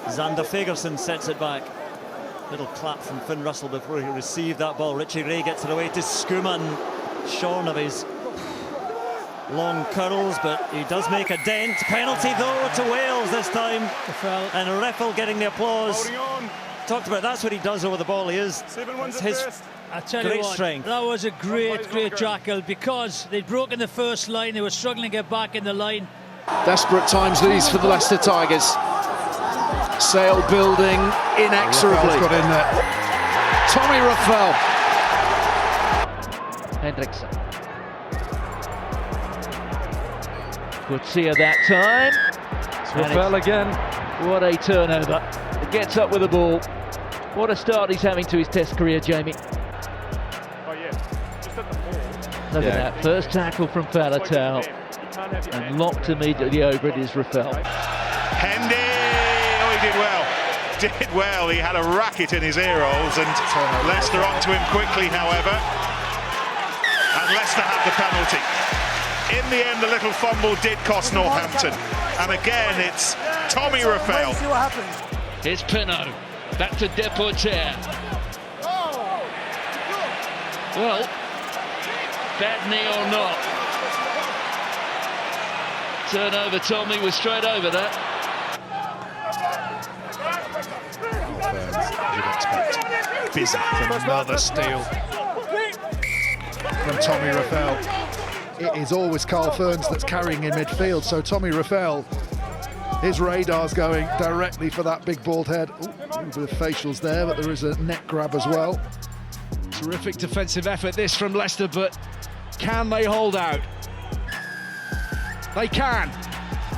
Xander Fagerson sets it back. Little clap from Finn Russell before he received that ball. Richie Ray gets it away to Skuman, shorn of his long curls, but he does make a dent. Penalty though to Wales this time, and Reffell getting the applause. Talked about that's what he does over the ball. He is his I tell you great what, strength. that was a great Jackal, because they'd broken the first line. They were struggling to get back in the line. Desperate times these for the Leicester Tigers. Sail building inexorably. Got in there. Tommy Reffell. Hendrickson. Good see her that time. Reffell again. What a turnover. He gets up with the ball. What a start he's having to his Test career, Jamie. Look at that, first tackle from Falatau, and locked immediately over it is Reffell. Hendy! Oh, he did well. Did well. He had a racket in his ear holes, and Leicester onto him quickly, however. And Leicester had the penalty. In the end, the little fumble did cost Northampton. And again, it's Tommy Reffell. Here's Pinot, back to Deporter. Well, bad knee or not. Turnover, Tommy was straight over that. You'd expect busy from another steal from Tommy Reffell. It is always Carl Ferns that's carrying in midfield, so Tommy Reffell, his radar's going directly for that big bald head. Ooh, a bit of facials there, but there is a neck grab as well. Terrific defensive effort this from Leicester, but can they hold out? They can.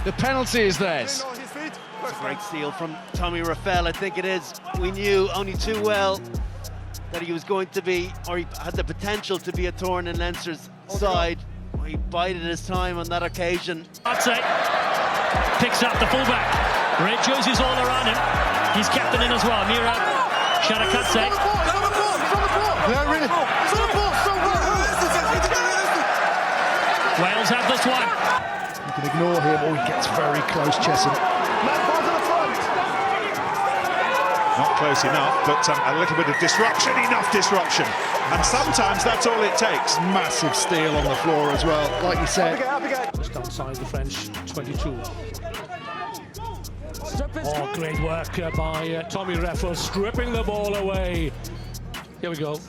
The penalty is theirs. It's a great steal from Tommy Reffell, I think it is. We knew only too well that he was going to be, or he had the potential to be a thorn in Leinster's side. He bided his time on that occasion. Katsay picks up the fullback. Ray Josie's all around him. He's captain in as well. Mira Katsay. Wales have this one. You can ignore him, or he gets very close, Chesson. Not close enough, but a little bit of disruption, enough disruption. And sometimes that's all it takes. Massive steal on the floor as well, like you said. Just outside the French 22. Oh, great work by Tommy Reffell, stripping the ball away. Here we go.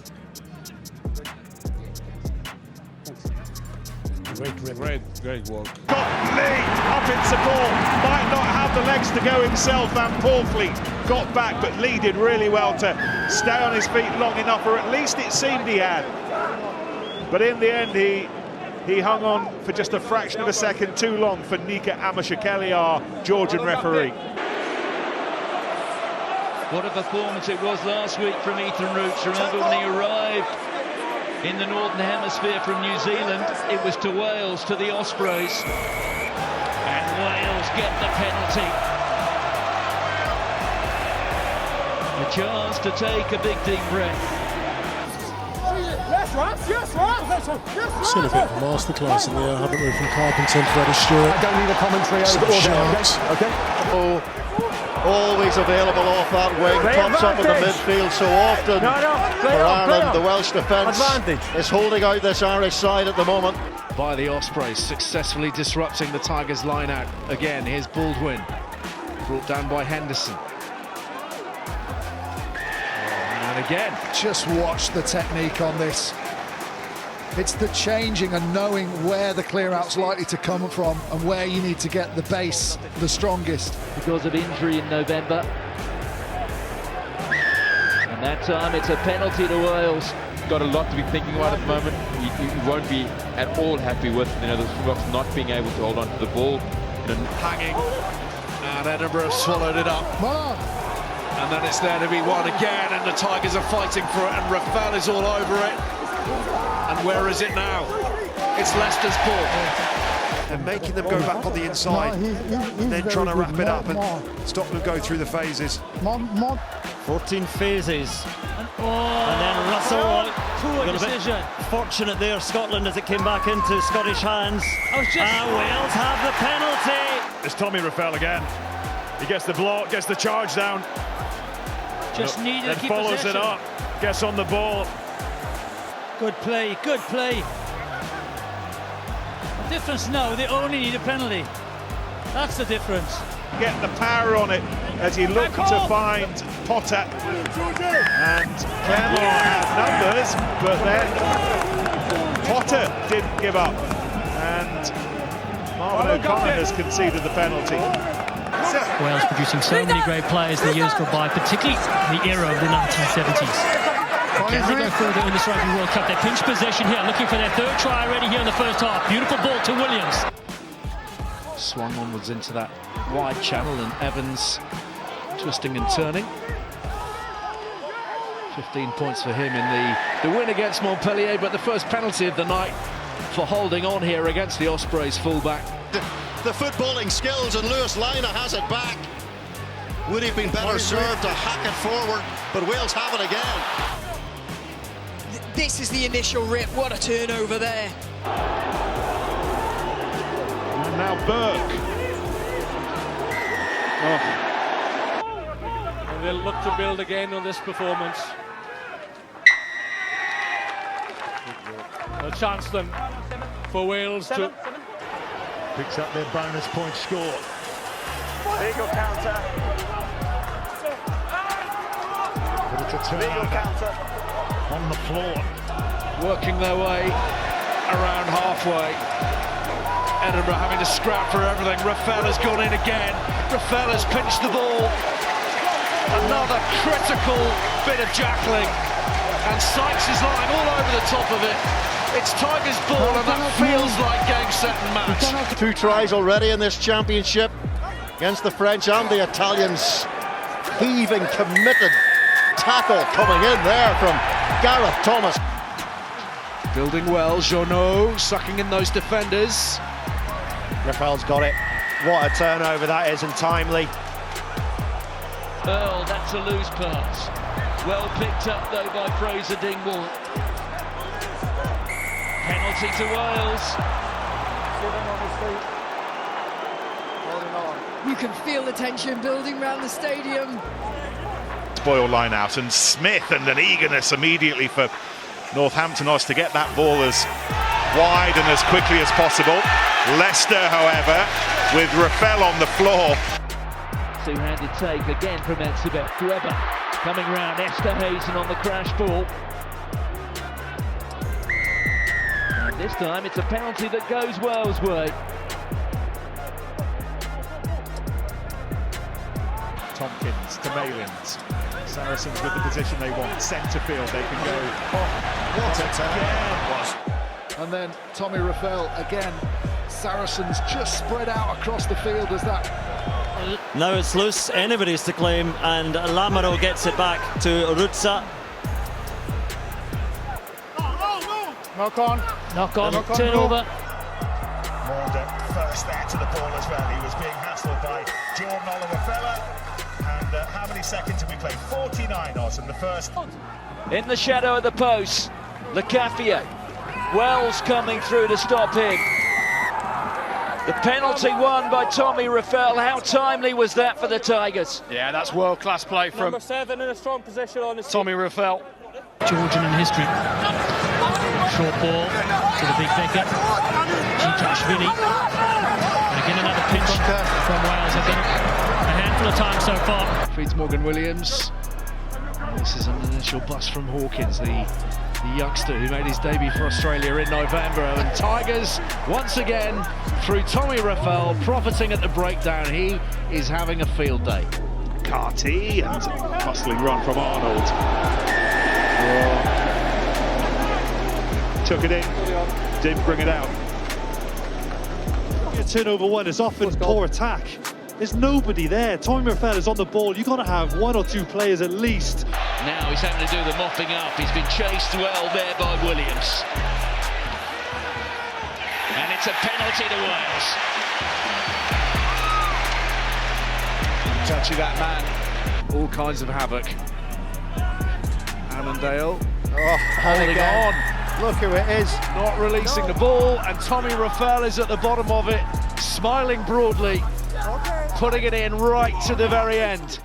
Great work. Got Lee up in support. Might not have the legs to go himself, and Paulfleet got back, but Lee did really well to stay on his feet long enough, or at least it seemed he had. But in the end, he hung on for just a fraction of a second too long for Nika Amashakeli, our Georgian referee. What a performance it was last week from Ethan Roots. Remember when he arrived in the Northern Hemisphere from New Zealand, it was to Wales, to the Ospreys. And Wales get the penalty. A chance to take a big deep breath. Seen a bit of a masterclass in there, haven't we, from Carpenter and Freddie Stewart. I don't need a commentary over okay? Oh, always available off that wing, pops up in the midfield so often for Ireland. The Welsh defence is holding out this Irish side at the moment. By the Ospreys, successfully disrupting the Tigers' line-out. Again, here's Baldwin, brought down by Henderson. And again. Just watch the technique on this. It's the changing and knowing where the clear-out's likely to come from and where you need to get the base the strongest. Because of injury in November. And that time it's a penalty to Wales. Got a lot to be thinking about at the moment. You won't be at all happy with, the Springboks not being able to hold on to the ball. Hanging, and Edinburgh swallowed it up. And then it's there to be won again, and the Tigers are fighting for it, and Reffell is all over it. And where is it now? It's Leicester's ball. And making them go back on the inside, and then trying to wrap it up and stop them go through the phases. 14 phases. And then Russell, Poor decision. Fortunate there, Scotland, as it came back into Scottish hands. Wales have the penalty. It's Tommy Reffell again. He gets the block, gets the charge down. Just needed then to keep follows possession. it up, gets on the ball. Good play, good play. The difference now, they only need a penalty. That's the difference. Get the power on it as he looked to find Potter. And Claremont had numbers, but then Potter didn't give up. And Marvin O'Connor has conceded the penalty. Wales producing so many great players the years go by, particularly the era of the 1970s. Can they go further in this Rugby World Cup? They pinch possession here, looking for their third try already here in the first half. Beautiful ball to Williams. Swung onwards into that wide channel, and Evans twisting and turning. 15 points for him in the win against Montpellier, but the first penalty of the night for holding on here against the Ospreys fullback. The footballing skills, and Lewis Lina has it back. Would he have been better served to hack it forward, but Wales have it again. This is the initial rip. What a turnover there. And now Burke. And they'll look to build again on this performance. A chance then for Wales to... Picks up their bonus point score. Legal counter. But it's a turn. Legal counter. On the floor. Working their way around halfway. Edinburgh having to scrap for everything. Reffell has gone in again. Reffell has pinched the ball. Another critical bit of jackling. And Sykes is lying all over the top of it. It's Tigers' ball, and that feels like game, set and match. 2 tries already in this championship against the French and the Italians. Heaving, committed tackle coming in there from Gareth Thomas. Building well, Journeau sucking in those defenders. Reffell's got it. What a turnover that is, and timely. Earl, that's a loose pass. Well picked up though by Fraser Dingwall. Penalty to Wales. You can feel the tension building around the stadium. Boyle line out, and Smith, and an eagerness immediately for Northampton to get that ball as wide and as quickly as possible. Leicester, however, with Reffell on the floor. Two-handed take again from Ensibet. Grubber coming round. Esterhazen on the crash ball. And this time it's a penalty that goes Wales' way. Tompkins to Maylands. Saracens with the position they want. Centre field, they can go. What a turn! And then Tommy Reffell again. Saracens just spread out across the field as that. Now it's loose, anybody's to claim, and Lamaro gets it back to Rutsa. Knock on. Turnover. Forde first there to the ball as well. He was being hassled by Jordan Oliver-Fella. And how many seconds have we played? 49 odds in the first. In the shadow of the post, Lacafia. Wells coming through to stop him. The penalty won by Tommy Reffell. How timely was that for the Tigers? Yeah, that's world-class play from Number 7 in a strong position on his Tommy Reffell. Georgian in history. Short ball to the big Becker. Gikashvili. And again another pinch from Wales. They've done it a handful of times so far. Feeds Morgan Williams. This is an initial bust from Hawkins, the youngster who made his debut for Australia in November. And Tigers, once again, through Tommy Reffell, profiting at the breakdown. He is having a field day. Carty, and hustling run from Arnold. Took it in, didn't bring it out. Turnover 1 is often poor attack. There's nobody there. Tommy Reffell is on the ball. You've got to have 1 or 2 players at least. Now he's having to do the mopping up. He's been chased well there by Williams. And it's a penalty to Wales. Touchy that man. All kinds of havoc. Annandale holding on. Look who it is. Not releasing the ball, and Tommy Reffell is at the bottom of it, smiling broadly. putting it in right to the very end.